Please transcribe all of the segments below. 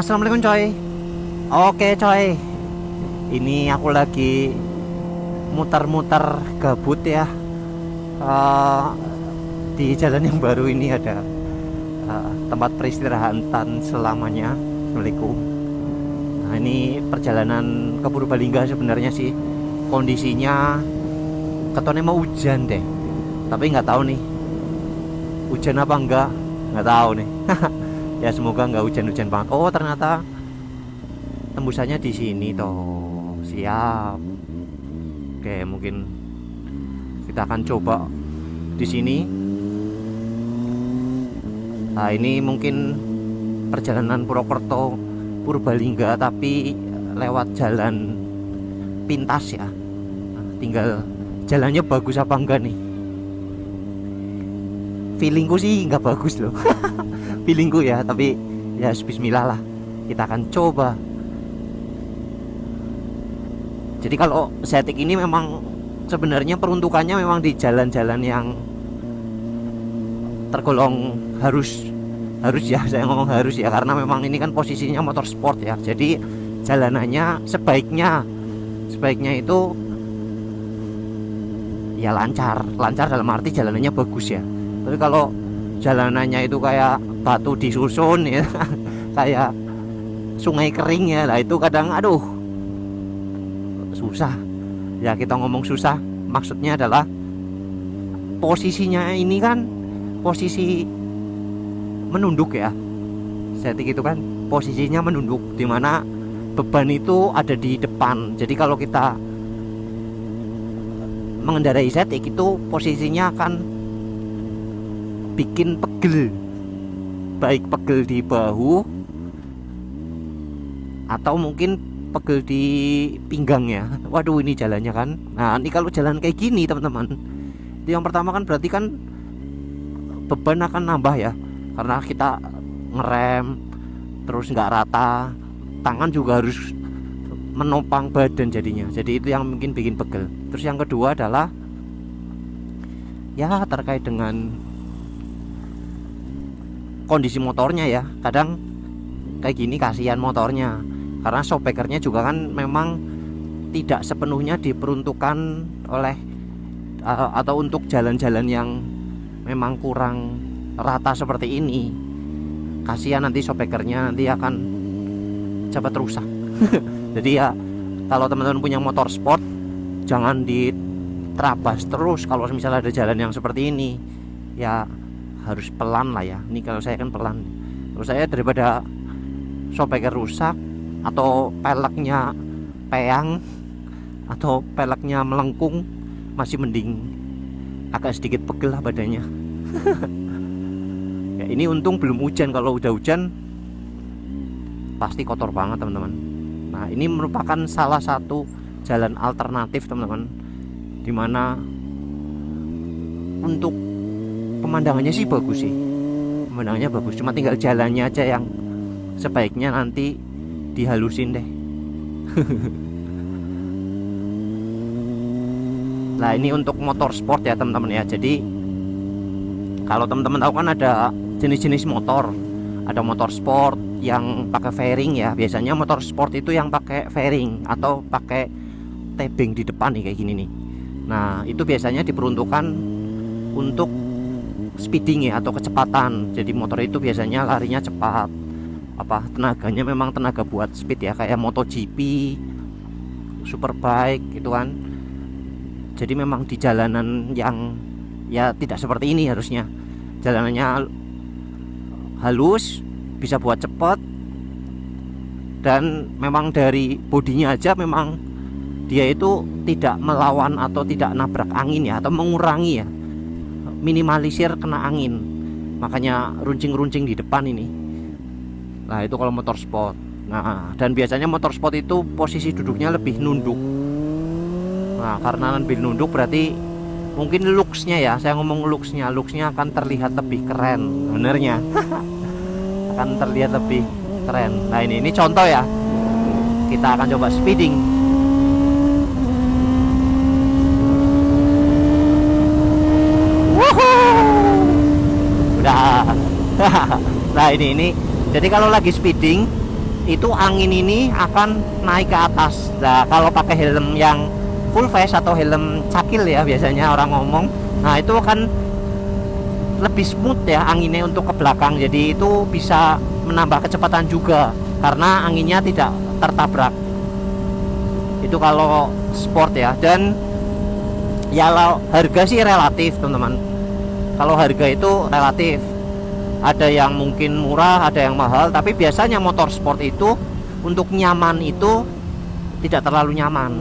Assalamualaikum coy. Oke coy, ini aku lagi muter-muter gabut ya. Eh, di jalan yang baru ini ada tempat peristirahatan selamanya. Assalamualaikum. Nah ini perjalanan ke Purbalingga sebenarnya sih. Kondisinya katanya mau hujan deh, tapi nggak tahu nih hujan apa enggak, nggak tahu nih. Ya semoga nggak hujan-hujan banget. Oh ternyata tembusannya di sini toh. Siap. Oke, mungkin kita akan coba di sini. Nah, ini mungkin perjalanan Purwokerto Purbalingga tapi lewat jalan pintas ya. Nah, tinggal jalannya bagus apa enggak nih. Feelingku sih nggak bagus loh. Feelingku ya, tapi ya bismillah lah, kita akan coba. Jadi kalau Zetik ini memang sebenarnya peruntukannya memang di jalan-jalan yang tergolong harus ya, saya ngomong harus ya, karena memang ini kan posisinya motor sport ya. Jadi jalanannya sebaiknya itu ya lancar dalam arti jalanannya bagus ya. Tapi kalau jalanannya itu kayak batu disusun ya, kayak sungai kering ya, lah itu kadang aduh susah ya. Kita ngomong susah maksudnya adalah posisinya ini kan posisi menunduk ya. Zetik itu kan posisinya menunduk, dimana beban itu ada di depan. Jadi kalau kita mengendarai Zetik itu posisinya akan bikin pegel, baik pegel di bahu atau mungkin pegel di pinggang ya. Waduh ini jalannya kan. Nah ini kalau jalan kayak gini teman-teman, itu yang pertama kan berarti kan beban akan nambah ya, karena kita ngerem terus nggak rata, tangan juga harus menopang badan jadinya. Jadi itu yang mungkin bikin pegel. Terus yang kedua adalah ya terkait dengan kondisi motornya ya. Kadang kayak gini kasihan motornya, karena shockbreakernya juga kan memang tidak sepenuhnya diperuntukkan oleh atau untuk jalan-jalan yang memang kurang rata seperti ini. Kasihan nanti shockbreakernya nanti akan cepat rusak. Jadi ya kalau teman-teman punya motor sport jangan diterabas terus. Kalau misalnya ada jalan yang seperti ini ya harus pelan lah ya. Ini kalau saya kan pelan. Terus saya daripada shockbreaker rusak atau peleknya peyang atau peleknya melengkung, masih mending agak sedikit pegel lah badannya. Ya ini untung belum hujan. Kalau udah hujan pasti kotor banget teman-teman. Nah ini merupakan salah satu jalan alternatif teman-teman, dimana untuk pemandangannya sih bagus sih, pemandangannya bagus, cuma tinggal jalannya aja yang sebaiknya nanti dihalusin deh. Nah ini untuk motor sport ya teman-teman ya. Jadi kalau teman-teman tahu kan ada jenis-jenis motor, ada motor sport yang pakai fairing ya. Biasanya motor sport itu yang pakai fairing atau pakai tebing di depan nih kayak gini nih. Nah itu biasanya diperuntukkan untuk speeding ya, atau kecepatan. Jadi motor itu biasanya larinya cepat, tenaganya memang tenaga buat speed ya, kayak MotoGP, Superbike gitu kan. Jadi memang di jalanan yang ya tidak seperti ini harusnya. Jalanannya halus, bisa buat cepat, dan memang dari bodinya aja memang dia itu tidak melawan atau tidak nabrak angin ya, atau mengurangi ya, minimalisir kena angin. Makanya runcing-runcing di depan ini. Nah itu kalau motor sport. Nah dan biasanya motor sport itu posisi duduknya lebih nunduk. Nah karena lebih nunduk berarti mungkin looksnya ya, saya ngomong looksnya akan terlihat lebih keren benernya. Akan terlihat lebih keren. Nah ini contoh ya, kita akan coba speeding. Udah. Nah ini jadi kalau lagi speeding itu angin ini akan naik ke atas. Nah, kalau pakai helm yang full face atau helm cakil ya biasanya orang ngomong, nah itu kan lebih smooth ya anginnya untuk ke belakang, jadi itu bisa menambah kecepatan juga karena anginnya tidak tertabrak. Itu kalau sport ya. Dan ya harga sih relatif teman-teman. Kalau harga itu relatif, ada yang mungkin murah, ada yang mahal, tapi biasanya motor sport itu untuk nyaman itu tidak terlalu nyaman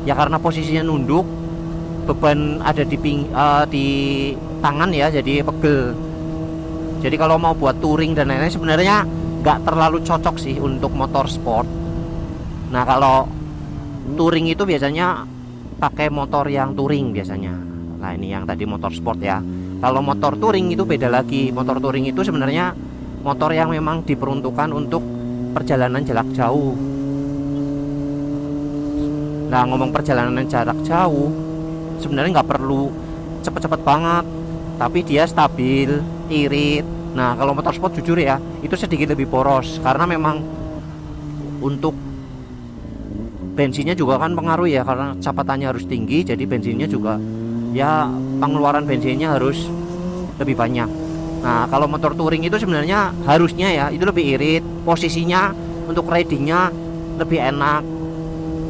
ya, karena posisinya nunduk, beban ada di tangan ya, jadi pegel. Jadi kalau mau buat touring dan lain-lain sebenarnya nggak terlalu cocok sih untuk motor sport. Nah, kalau touring itu biasanya pakai motor yang touring biasanya. Nah, ini yang tadi motor sport ya. Kalau motor touring itu beda lagi. Motor touring itu sebenarnya motor yang memang diperuntukkan untuk perjalanan jarak jauh. Nah, ngomong perjalanan jarak jauh, sebenarnya nggak perlu cepet-cepet banget, tapi dia stabil, irit. Nah, kalau motor sport jujur ya, itu sedikit lebih boros karena memang untuk bensinnya juga kan pengaruh ya, karena kecepatannya harus tinggi, jadi bensinnya juga ya pengeluaran bensinnya harus lebih banyak. Nah, kalau motor touring itu sebenarnya harusnya ya itu lebih irit, posisinya untuk ridingnya lebih enak,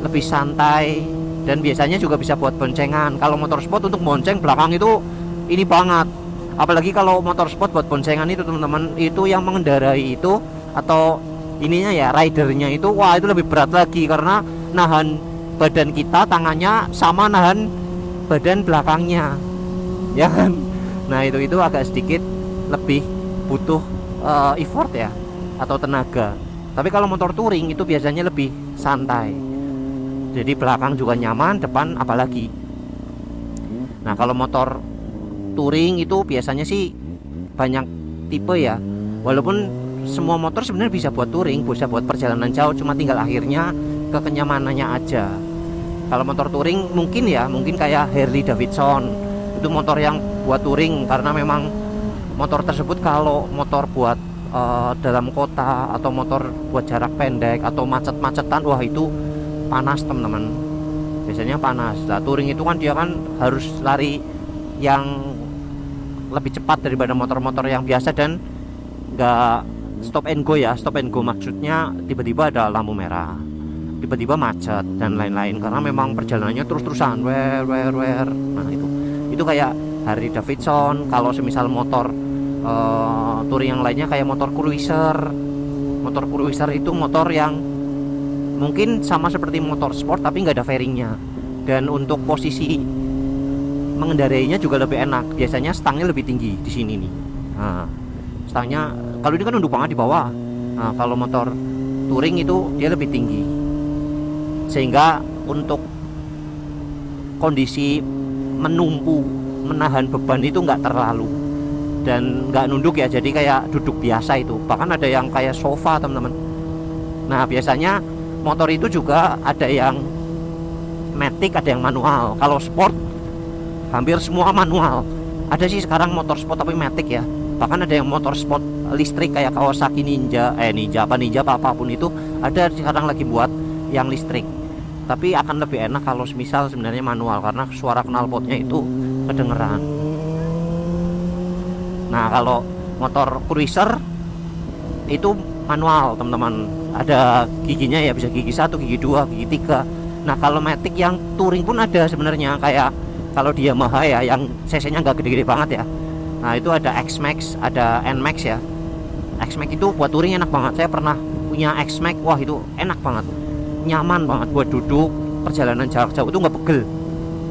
lebih santai, dan biasanya juga bisa buat boncengan. Kalau motor sport untuk bonceng belakang itu ini banget, apalagi kalau motor sport buat boncengan itu teman-teman, itu yang mengendarai itu atau ininya ya ridernya itu, wah itu lebih berat lagi karena nahan badan kita, tangannya sama nahan badan belakangnya ya kan. Nah, itu agak sedikit lebih butuh effort ya atau tenaga. Tapi kalau motor touring itu biasanya lebih santai, jadi belakang juga nyaman, depan apalagi. Nah, kalau motor touring itu biasanya sih banyak tipe ya, walaupun semua motor sebenarnya bisa buat touring, bisa buat perjalanan jauh, cuma tinggal akhirnya ke kenyamanannya aja. Kalau motor touring mungkin kayak Harley Davidson, itu motor yang buat touring karena memang motor tersebut kalau motor buat dalam kota atau motor buat jarak pendek atau macet-macetan, wah itu panas teman-teman, biasanya panas. Nah, touring itu kan dia kan harus lari yang lebih cepat daripada motor-motor yang biasa dan nggak stop and go ya. Stop and go maksudnya tiba-tiba ada lampu merah, tiba-tiba macet dan lain-lain, karena memang perjalanannya terus-terusan wer. Nah, itu kayak Harley Davidson. Kalau semisal motor touring yang lainnya kayak motor cruiser. Motor cruiser itu motor yang mungkin sama seperti motor sport tapi nggak ada fairingnya, dan untuk posisi mengendarainya juga lebih enak. Biasanya stangnya lebih tinggi di sini nih. Nah, stangnya kalau ini kan nunduk banget di bawah. Nah, kalau motor touring itu dia lebih tinggi, sehingga untuk kondisi menumpu, menahan beban itu nggak terlalu, dan nggak nunduk ya, jadi kayak duduk biasa itu. Bahkan ada yang kayak sofa teman-teman. Nah, biasanya motor itu juga ada yang matic, ada yang manual. Kalau sport hampir semua manual. Ada sih sekarang motor sport tapi matic ya. Bahkan ada yang motor sport listrik kayak Kawasaki Ninja apapun itu, ada sekarang lagi buat yang listrik. Tapi akan lebih enak kalau misal sebenarnya manual, karena suara knalpotnya itu kedengeran. Nah, kalau motor cruiser itu manual teman-teman, ada giginya ya, bisa gigi 1, gigi 2, gigi 3. Nah, kalau matic yang touring pun ada sebenarnya, kayak kalau di Yamaha ya yang cc-nya nggak gede-gede banget ya. Nah, itu ada X-Max, ada N-Max ya. X-Max itu buat touring enak banget. Saya pernah punya X-Max, wah itu enak banget, nyaman banget buat duduk, perjalanan jarak jauh itu nggak pegel,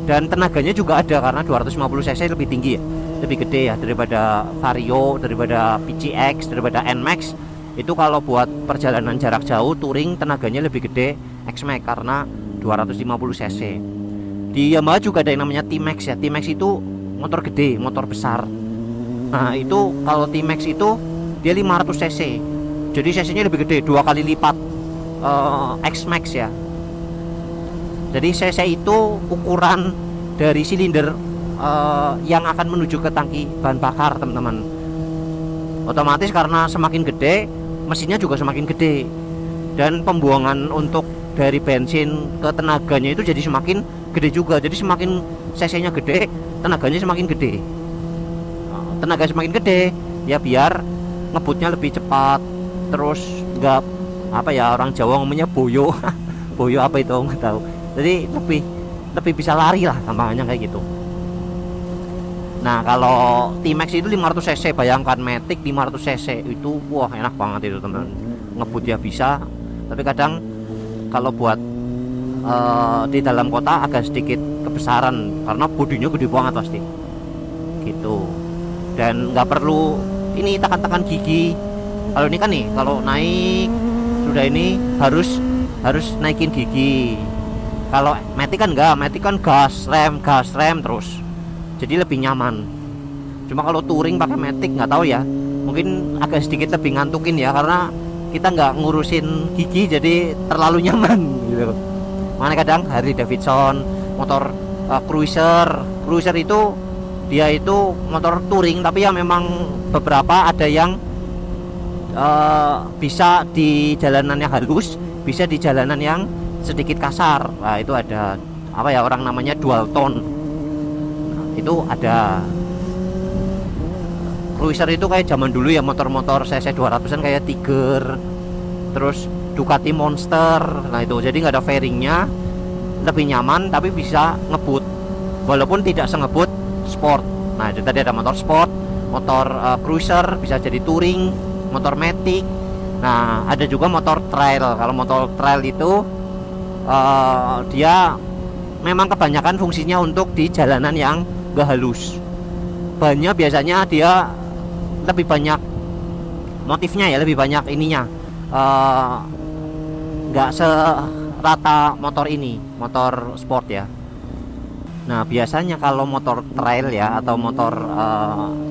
dan tenaganya juga ada karena 250 cc lebih tinggi ya, lebih gede ya daripada Vario, daripada PCX, daripada N-Max. Itu kalau buat perjalanan jarak jauh touring tenaganya lebih gede X-Max karena 250 cc. Di Yamaha juga ada yang namanya T-Max ya. T-Max itu motor gede, motor besar. Nah, itu kalau T-Max itu dia 500 cc, jadi cc-nya lebih gede, 2 kali lipat X-Max ya. Jadi cc itu ukuran dari silinder yang akan menuju ke tangki bahan bakar teman-teman. Otomatis karena semakin gede mesinnya juga semakin gede. dan pembuangan untuk dari bensin ke tenaganya itu jadi semakin gede juga. Jadi semakin cc-nya gede, tenaganya semakin gede. Tenaga semakin gede ya biar ngebutnya lebih cepat, terus nggak apa ya, orang Jawa ngomongnya boyo boyo apa itu nggak tahu. Jadi lebih bisa lari lah gampangnya kayak gitu. Nah kalau T-Max itu 500 cc, bayangkan Matic 500 cc itu wah enak banget itu teman, ngebut ya bisa. Tapi kadang kalau buat di dalam kota agak sedikit kebesaran karena bodinya gede banget pasti gitu. Dan nggak perlu ini tekan-tekan gigi. Kalau ini kan nih, kalau naik sudah ini harus naikin gigi. Kalau Matic kan enggak, Matic kan gas rem terus, jadi lebih nyaman. Cuma kalau touring pakai Matic nggak tahu ya, mungkin agak sedikit lebih ngantukin ya, karena kita nggak ngurusin gigi jadi terlalu nyaman gitu. Makanya kadang Harley Davidson motor cruiser itu dia itu motor touring, tapi ya memang beberapa ada yang bisa di jalanan yang halus, bisa di jalanan yang sedikit kasar. Nah itu ada apa ya, orang namanya dual tone. Nah, itu ada. Cruiser itu kayak zaman dulu ya, motor-motor cc 200-an kayak Tiger, terus Ducati Monster. Nah itu jadi nggak ada fairingnya, lebih nyaman tapi bisa ngebut walaupun tidak sengebut sport. Nah itu tadi ada motor sport, motor cruiser, bisa jadi touring, motor Matic. Nah ada juga motor trail. Kalau motor trail itu dia memang kebanyakan fungsinya untuk di jalanan yang gak halus. Bannya biasanya dia lebih banyak motifnya ya, lebih banyak ininya, nggak serata motor ini, motor sport ya. Nah biasanya kalau motor trail ya, atau motor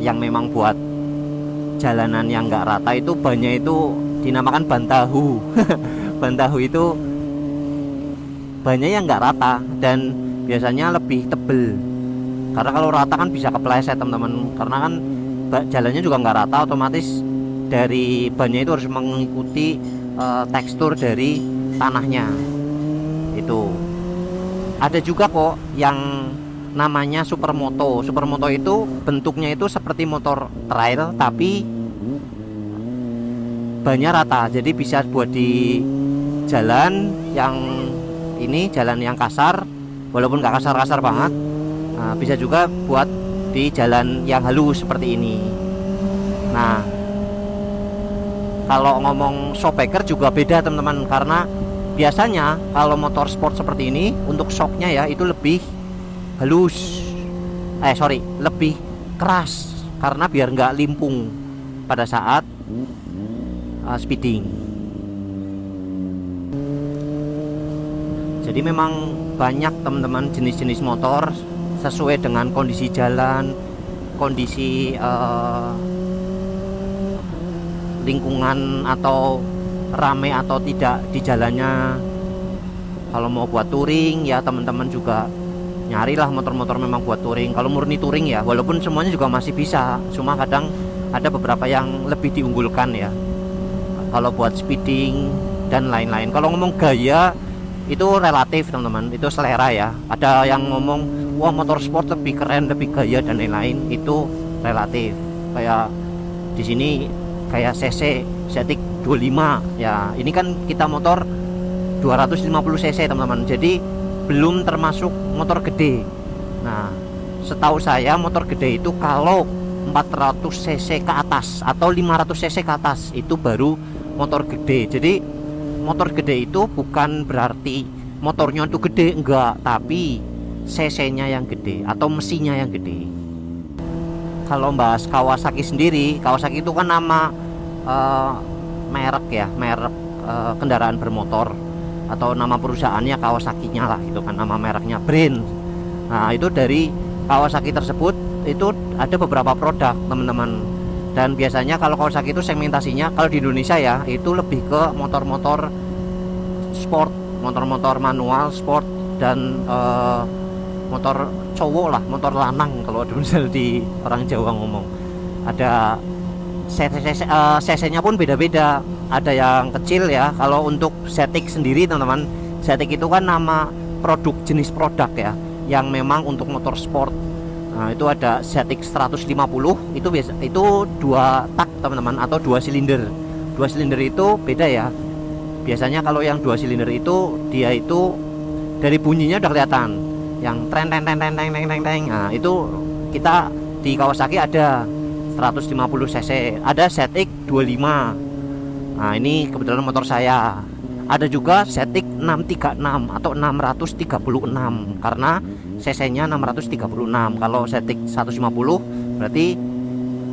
yang memang buat jalanan yang nggak rata, itu bannya itu dinamakan ban tahu. Ban tahu itu bannya yang nggak rata dan biasanya lebih tebel, karena kalau rata kan bisa kepleset teman-teman, karena kan jalannya juga nggak rata, otomatis dari bannya itu harus mengikuti tekstur dari tanahnya. Itu ada juga kok yang namanya supermoto. Supermoto itu bentuknya itu seperti motor trail tapi bannya rata, jadi bisa buat di jalan yang ini, jalan yang kasar walaupun nggak kasar-kasar banget. Nah, bisa juga buat di jalan yang halus seperti ini. Nah kalau ngomong shockbreaker juga beda teman-teman, karena biasanya kalau motor sport seperti ini untuk shocknya ya itu lebih halus, lebih keras, karena biar nggak limpung pada saat speeding. Jadi memang banyak teman-teman jenis-jenis motor sesuai dengan kondisi jalan, kondisi lingkungan, atau rame atau tidak di jalannya. Kalau mau buat touring ya teman-teman juga nyarilah motor-motor memang buat touring. Kalau murni touring ya, walaupun semuanya juga masih bisa, cuma kadang ada beberapa yang lebih diunggulkan ya kalau buat speeding dan lain-lain. Kalau ngomong gaya itu relatif teman-teman, itu selera ya. Ada yang ngomong wah motor sport lebih keren, lebih gaya dan lain-lain, itu relatif. Kayak di sini kayak CC Zetik 25 ya, ini kan kita motor 250 cc teman-teman, jadi belum termasuk motor gede. Nah setahu saya motor gede itu kalau 400 cc ke atas atau 500 cc ke atas itu baru motor gede. Jadi motor gede itu bukan berarti motornya itu gede, enggak, tapi cc-nya yang gede atau mesinnya yang gede. Kalau bahas Kawasaki sendiri, Kawasaki itu kan nama merek ya, merek kendaraan bermotor, atau nama perusahaannya Kawasaki-nya lah, itu kan nama mereknya, brand. Nah itu dari Kawasaki tersebut itu ada beberapa produk teman-teman, dan biasanya kalau Kawasaki itu segmentasinya kalau di Indonesia ya itu lebih ke motor-motor sport, motor-motor manual sport, dan motor cowok lah, motor lanang kalau misal di orang Jawa ngomong. Ada cc-nya pun beda-beda. ada yang kecil ya. Kalau untuk Zetik sendiri teman-teman, Zetik itu kan nama produk, jenis produk ya, yang memang untuk motor sport. Nah, itu ada Zetik 150, itu biasa itu 2 tak teman-teman, atau 2 silinder. 2 silinder itu beda ya. Biasanya kalau yang 2 silinder itu dia itu dari bunyinya udah kelihatan, yang tren teng teng teng teng teng teng teng. Nah, itu kita di Kawasaki ada 150 cc, ada ZX 25. Nah, ini kebetulan motor saya. Ada juga ZX 636 atau 636 karena cc-nya 636. Kalau ZX 150 berarti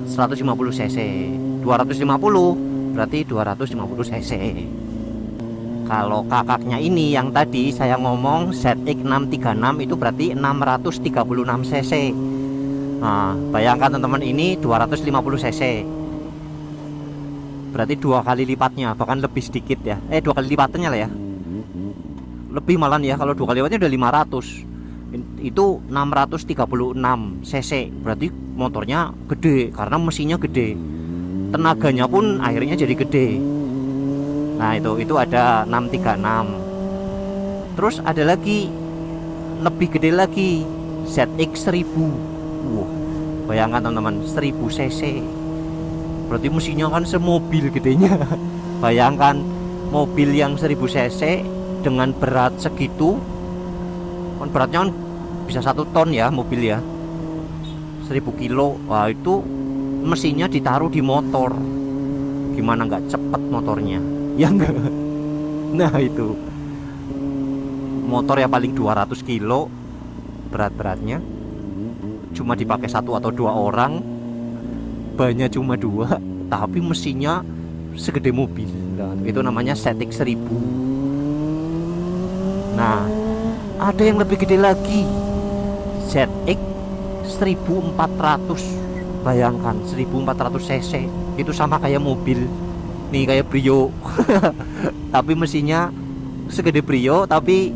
150 cc, 250 berarti 250 cc. Kalau kakaknya ini yang tadi saya ngomong ZX 636 itu berarti 636 cc. Nah, bayangkan teman-teman, ini 250 cc. Berarti 2 kali lipatnya, bahkan lebih sedikit ya. 2 kali lipatnya lah ya. Lebih malah ya, kalau 2 kali lipatnya udah 500. Itu 636 cc. Berarti motornya gede karena mesinnya gede. Tenaganya pun akhirnya jadi gede. Nah, itu ada 636. Terus ada lagi lebih gede lagi, ZX 1000. Wah, bayangkan teman-teman, 1000 cc. Berarti mesinnya kan semobil gedenya. Bayangkan mobil yang 1000 cc dengan berat segitu. Kan beratnya kan bisa 1 ton ya mobil ya. 1000 kilo. Wah, itu mesinnya ditaruh di motor. Gimana nggak cepet motornya? Ya enggak. Nah, itu motor yang paling 200 kilo berat-beratnya, cuma dipakai 1 atau 2 orang, bannya cuma 2, tapi mesinnya segede mobil. Nah, itu namanya ZX 1000. Nah, ada yang lebih gede lagi, ZX 1400. Bayangkan 1400 cc, itu sama kayak mobil nih, kayak Brio. Tapi mesinnya segede Brio, tapi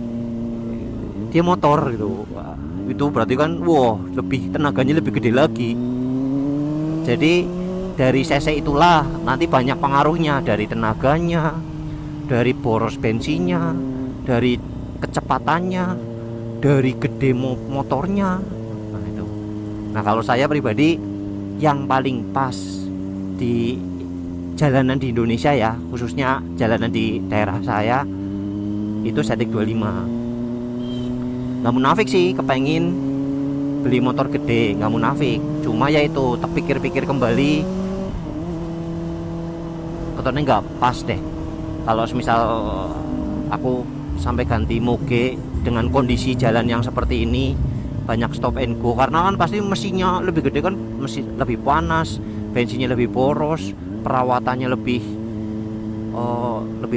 dia motor gitu. Wah, itu berarti kan lebih tenaganya lebih gede lagi. Jadi dari cc itulah nanti banyak pengaruhnya, dari tenaganya, dari boros bensinnya, dari kecepatannya, dari gede motornya. Nah, itu. Nah, kalau saya pribadi yang paling pas di jalanan di Indonesia ya, khususnya jalanan di daerah saya, itu ZX 25. Nggak munafik sih, kepengin beli motor gede, nggak munafik. Cuma ya itu, terpikir-pikir kembali, ketone nggak pas deh. Kalau misal aku sampai ganti moge dengan kondisi jalan yang seperti ini, banyak stop and go, karena kan pasti mesinnya lebih gede kan, mesin lebih panas, bensinnya lebih boros, perawatannya lebih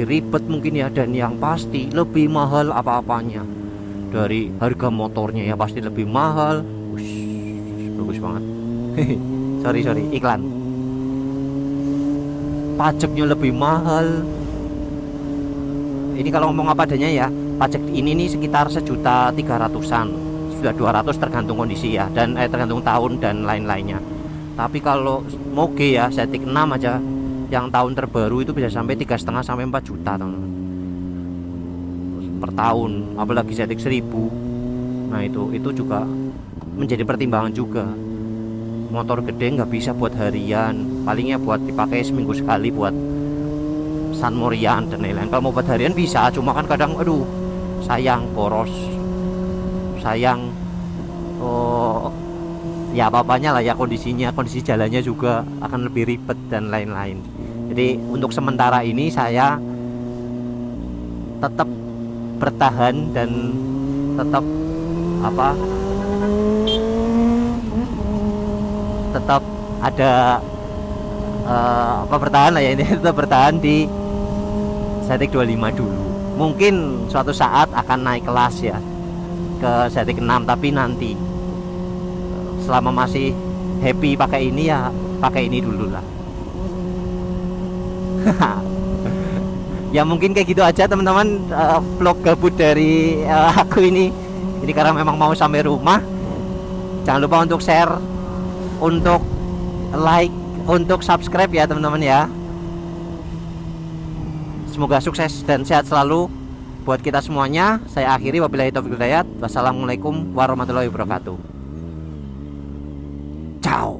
ribet mungkin ya, dan yang pasti lebih mahal apa-apanya. Dari harga motornya ya pasti lebih mahal. Ush, bagus banget. sorry iklan. Pajaknya lebih mahal. Ini kalau ngomong apa adanya ya, pajak ini nih sekitar 1.300.000-an, sudah 200 tergantung kondisi ya, dan tergantung tahun dan lain-lainnya. Tapi kalau moge ya, ZX 6 aja yang tahun terbaru itu bisa sampai 3,5 sampai 4 juta teman-teman, per tahun. Apalagi ZX 1000. Nah, itu juga menjadi pertimbangan juga. Motor gede nggak bisa buat harian, palingnya buat dipakai seminggu sekali buat San Morian dan lain-lain. Kalau mau buat harian bisa, cuma kan kadang sayang boros, sayang ya apa-apanya lah ya, kondisi jalannya juga akan lebih ribet dan lain-lain. Jadi untuk sementara ini saya tetap bertahan dan tetap ada bertahan lah ya, ini tetap bertahan di ZX 25 dulu. Mungkin suatu saat akan naik kelas ya ke ZX 6, tapi nanti selama masih happy pakai ini ya pakai ini dulu lah. Ya mungkin kayak gitu aja teman-teman, vlog gabut dari aku ini karena memang mau sampai rumah. Jangan lupa untuk share, untuk like, untuk subscribe ya teman-teman ya. Semoga sukses dan sehat selalu buat kita semuanya. Saya akhiri, wabillahi taufiq wal hidayah. Wassalamualaikum warahmatullahi wabarakatuh. Ciao.